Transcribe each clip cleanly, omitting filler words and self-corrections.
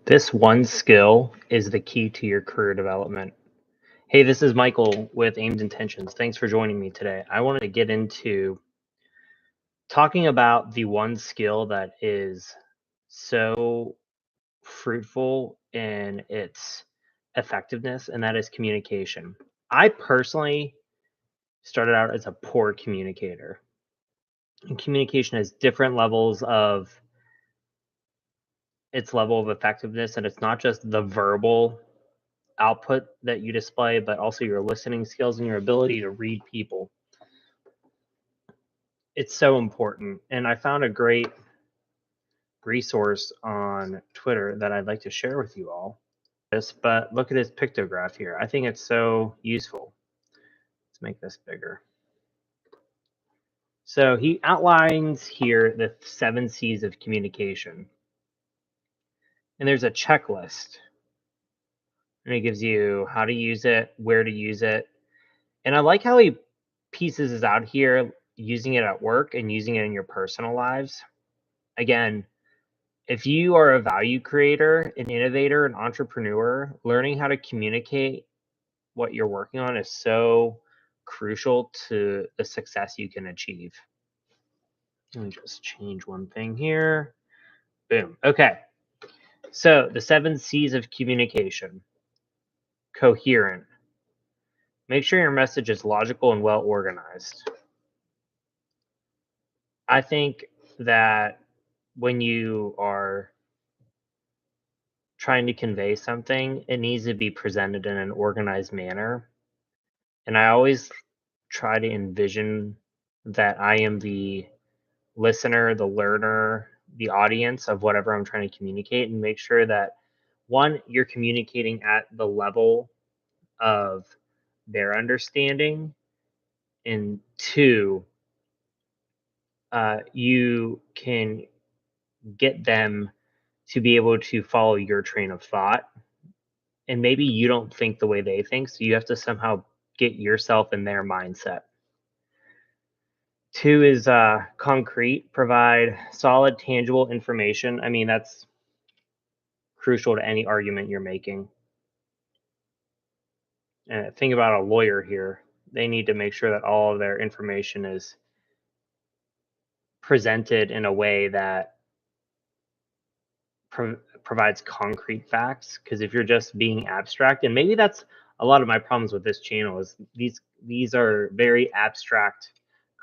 This one skill is the key to your career development. Hey, this is Michael with Aimed Intentions. Thanks for joining me today. I wanted to get into talking about the one skill that is so fruitful in its effectiveness, and that is communication. I personally started out as a poor communicator, and communication has different levels of its level of effectiveness, and it's not just the verbal output that you display, but also your listening skills and your ability to read people. It's so important. And I found a great resource on Twitter that I'd like to share with you all. But look at this pictograph here. I think it's so useful. Let's make this bigger. So he outlines here the 7 C's of communication. And there's a checklist. And it gives you how to use it, where to use it. And I like how he pieces is out here, using it at work and using it in your personal lives. Again, if you are a value creator, an innovator, an entrepreneur, learning how to communicate what you're working on is so crucial to the success you can achieve. Let me just change one thing here. Boom. Okay. So the 7 C's of communication. Coherent. Make sure your message is logical and well organized. I think that when you are trying to convey something, it needs to be presented in an organized manner. And I always try to envision that I am the listener, the learner, the audience of whatever I'm trying to communicate, and make sure that one, you're communicating at the level of their understanding, and two, you can get them to be able to follow your train of thought. And maybe you don't think the way they think, so you have to somehow get yourself in their mindset. 2 is concrete, provide solid, tangible information. I mean, that's crucial to any argument you're making. And think about a lawyer here. They need to make sure that all of their information is presented in a way that provides concrete facts. Because if you're just being abstract, and maybe that's a lot of my problems with this channel, is these are very abstract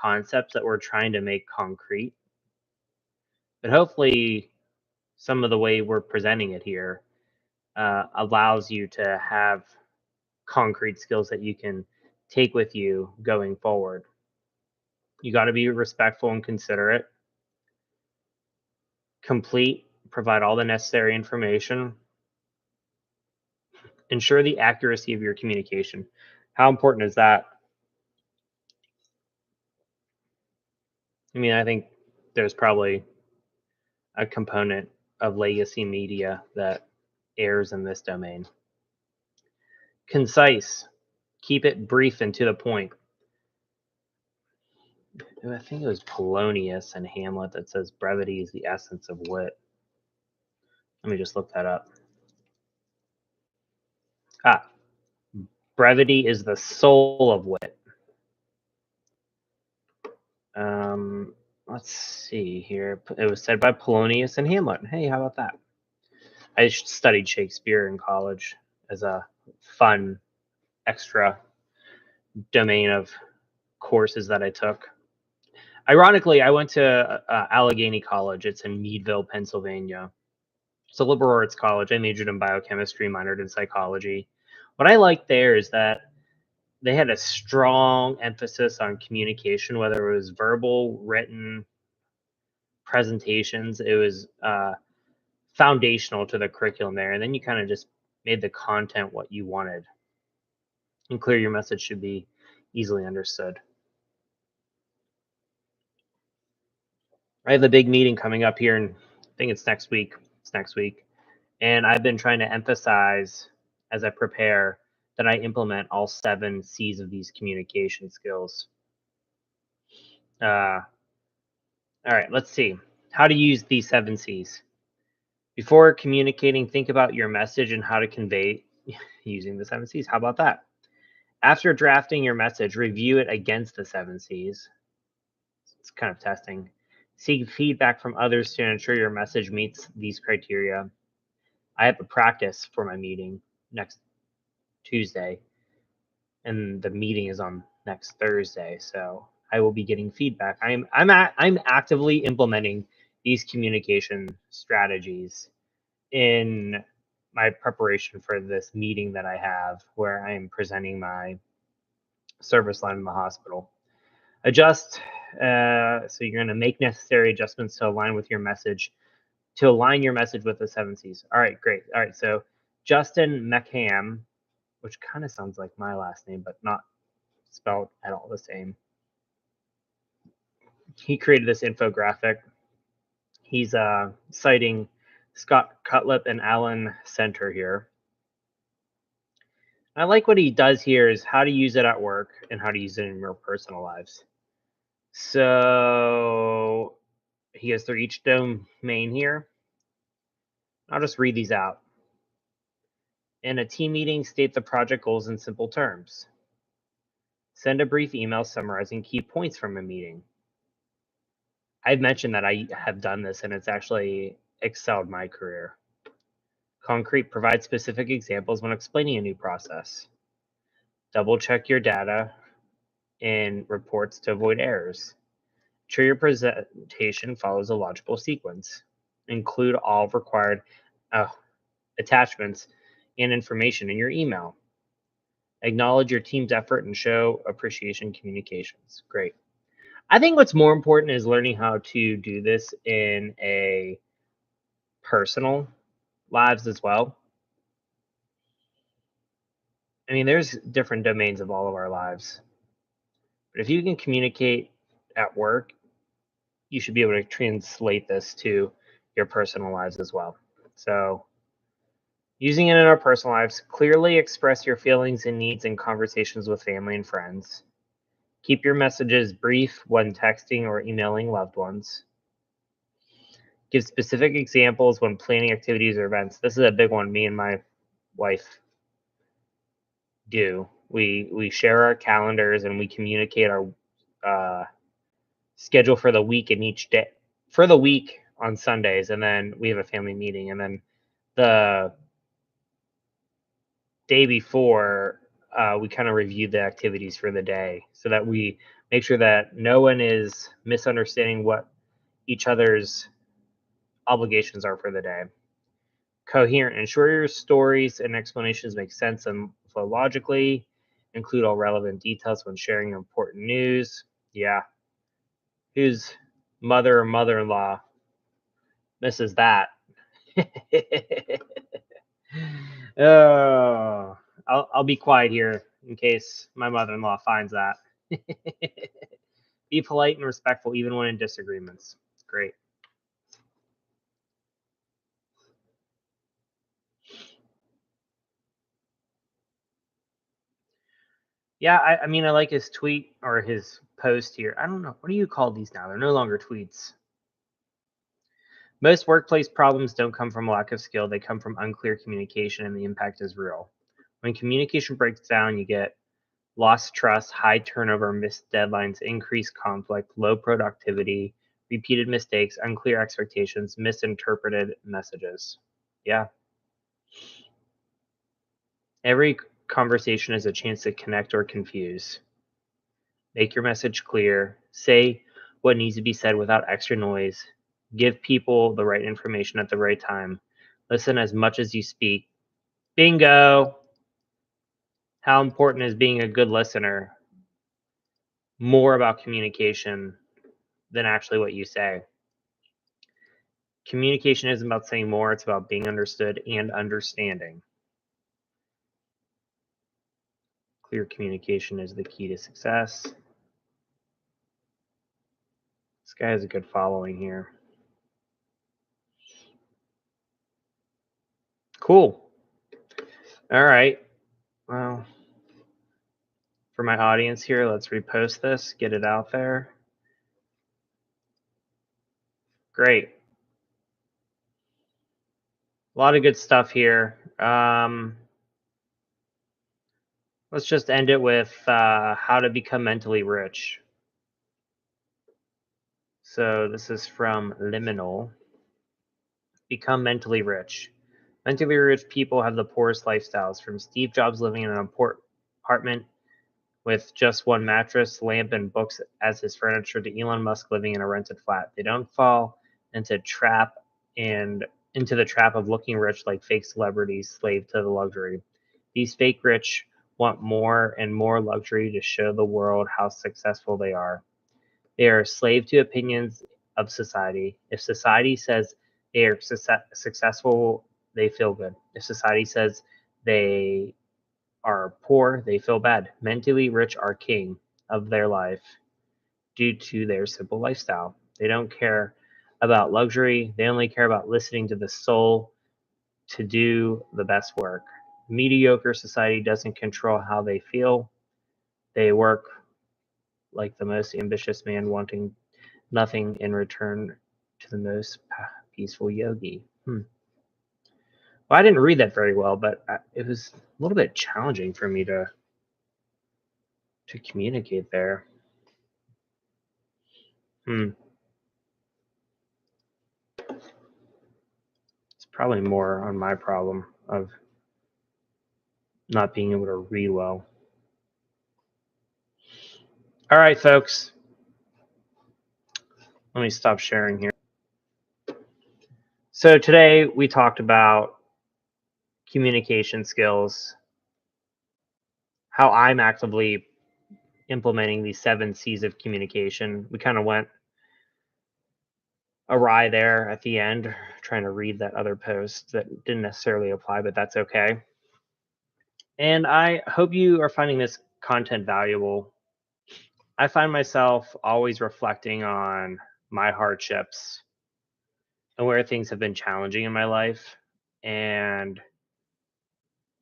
concepts that we're trying to make concrete. But hopefully, some of the way we're presenting it here allows you to have concrete skills that you can take with you going forward. You got to be respectful and considerate. Complete, provide all the necessary information. Ensure the accuracy of your communication. How important is that? I mean, I think there's probably a component of legacy media that airs in this domain. Concise. Keep it brief and to the point. I think it was Polonius and Hamlet that says brevity is the essence of wit. Let me just look that up. Brevity is the soul of wit. Let's see here. It was said by Polonius and Hamlet. Hey, how about that? I studied Shakespeare in college as a fun extra domain of courses that I took. Ironically, I went to Allegheny College. It's in Meadville, Pennsylvania. It's a liberal arts college. I majored in biochemistry, minored in psychology. What I liked there is that they had a strong emphasis on communication, whether it was verbal, written, presentations. It was foundational to the curriculum there. And then you kind of just made the content what you wanted. And clear your message should be easily understood. I have a big meeting coming up here, and I think it's next week. And I've been trying to emphasize as I prepare that I implement all 7 C's of these communication skills. All right, let's see how to use these 7 C's. Before communicating, think about your message and how to convey using the 7 C's. How about that? After drafting your message, review it against the 7 C's. It's kind of testing. Seek feedback from others to ensure your message meets these criteria. I have a practice for my meeting next Tuesday, and the meeting is on next Thursday. So I will be getting feedback. I'm actively implementing these communication strategies in my preparation for this meeting that I have, where I am presenting my service line in the hospital. Adjust. So you're going to make necessary adjustments to align with your message, to align your message with the 7 C's. All right, great. All right, so Justin McCam, which kind of sounds like my last name, but not spelled at all the same. He created this infographic. He's citing Scott Cutlip and Alan Center here. I like what he does here is how to use it at work and how to use it in your personal lives. So he goes through each domain here. I'll just read these out. In a team meeting, state the project goals in simple terms. Send a brief email summarizing key points from a meeting. I've mentioned that I have done this and it's actually excelled my career. Concrete, provide specific examples when explaining a new process. Double check your data in reports to avoid errors. Ensure your presentation follows a logical sequence. Include all required attachments and information in your email. Acknowledge your team's effort and show appreciation communications. Great. I think what's more important is learning how to do this in a personal lives as well. I mean, there's different domains of all of our lives. But if you can communicate at work, you should be able to translate this to your personal lives as well. So, using it in our personal lives, clearly express your feelings and needs in conversations with family and friends. Keep your messages brief when texting or emailing loved ones. Give specific examples when planning activities or events. This is a big one me and my wife do. We share our calendars and we communicate our schedule for the week in each day for the week on Sundays, and then we have a family meeting, and then the day before we kind of review the activities for the day so that we make sure that no one is misunderstanding what each other's obligations are for the day. Coherent, ensure your stories and explanations make sense and flow logically. Include all relevant details when sharing important news. Yeah, whose mother or mother-in-law misses that? Oh, I'll be quiet here in case my mother-in-law finds that. Be polite and respectful even when in disagreements. Great. Yeah, I mean, I like his tweet or his post here. I don't know. What do you call these now? They're no longer tweets. Most workplace problems don't come from lack of skill, they come from unclear communication, and the impact is real. When communication breaks down, you get lost trust, high turnover, missed deadlines, increased conflict, low productivity, repeated mistakes, unclear expectations, misinterpreted messages. Yeah. Every conversation is a chance to connect or confuse. Make your message clear. Say what needs to be said without extra noise. Give people the right information at the right time. Listen as much as you speak. Bingo! How important is being a good listener? More about communication than actually what you say. Communication isn't about saying more, it's about being understood and understanding. Clear communication is the key to success. This guy has a good following here. Cool. All right. Well, for my audience here, let's repost this, get it out there. Great. A lot of good stuff here. Let's just end it with how to become mentally rich. So this is from Liminal. Become mentally rich. Mentally rich people have the poorest lifestyles, from Steve Jobs living in an apartment with just one mattress, lamp, and books as his furniture to Elon Musk living in a rented flat. They don't fall into trap and into the trap of looking rich like fake celebrities, slave to the luxury. These fake rich want more and more luxury to show the world how successful they are. They are a slave to opinions of society. If society says they are successful, they feel good. If society says they are poor, they feel bad. Mentally rich are king of their life due to their simple lifestyle. They don't care about luxury, they only care about listening to the soul to do the best work. Mediocre society doesn't control how they feel. They work like the most ambitious man wanting nothing in return to the most peaceful yogi. Well, I didn't read that very well, but it was a little bit challenging for me to communicate there. Hmm. It's probably more on my problem of not being able to read well. All right, folks. Let me stop sharing here. So today we talked about communication skills, how I'm actively implementing these 7 C's of communication. We kind of went awry there at the end, trying to read that other post that didn't necessarily apply, but that's okay. And I hope you are finding this content valuable. I find myself always reflecting on my hardships and where things have been challenging in my life. And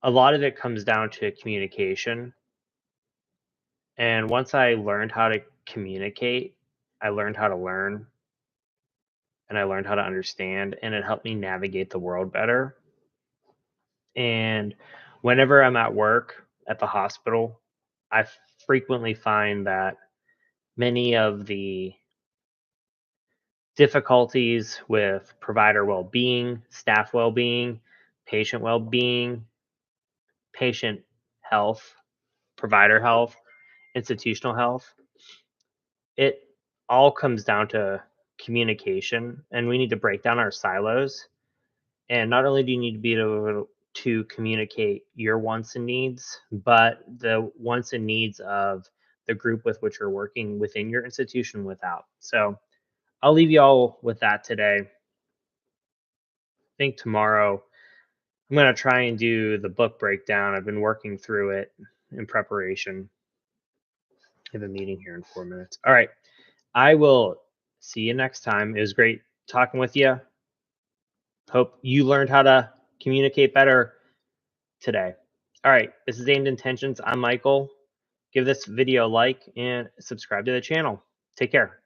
a lot of it comes down to communication. And once I learned how to communicate, I learned how to learn and I learned how to understand, and it helped me navigate the world better. And whenever I'm at work at the hospital, I frequently find that many of the difficulties with provider well-being, staff well-being, patient well-being, patient health, provider health, institutional health, it all comes down to communication, and we need to break down our silos. And not only do you need to be able to communicate your wants and needs, but the wants and needs of the group with which you're working within your institution without. So I'll leave you all with that today. I think tomorrow I'm going to try and do the book breakdown. I've been working through it in preparation. I have a meeting here in 4 minutes. All right. I will see you next time. It was great talking with you. Hope you learned how to communicate better today. All right. This is Aimed Intentions. I'm Michael. Give this video a like and subscribe to the channel. Take care.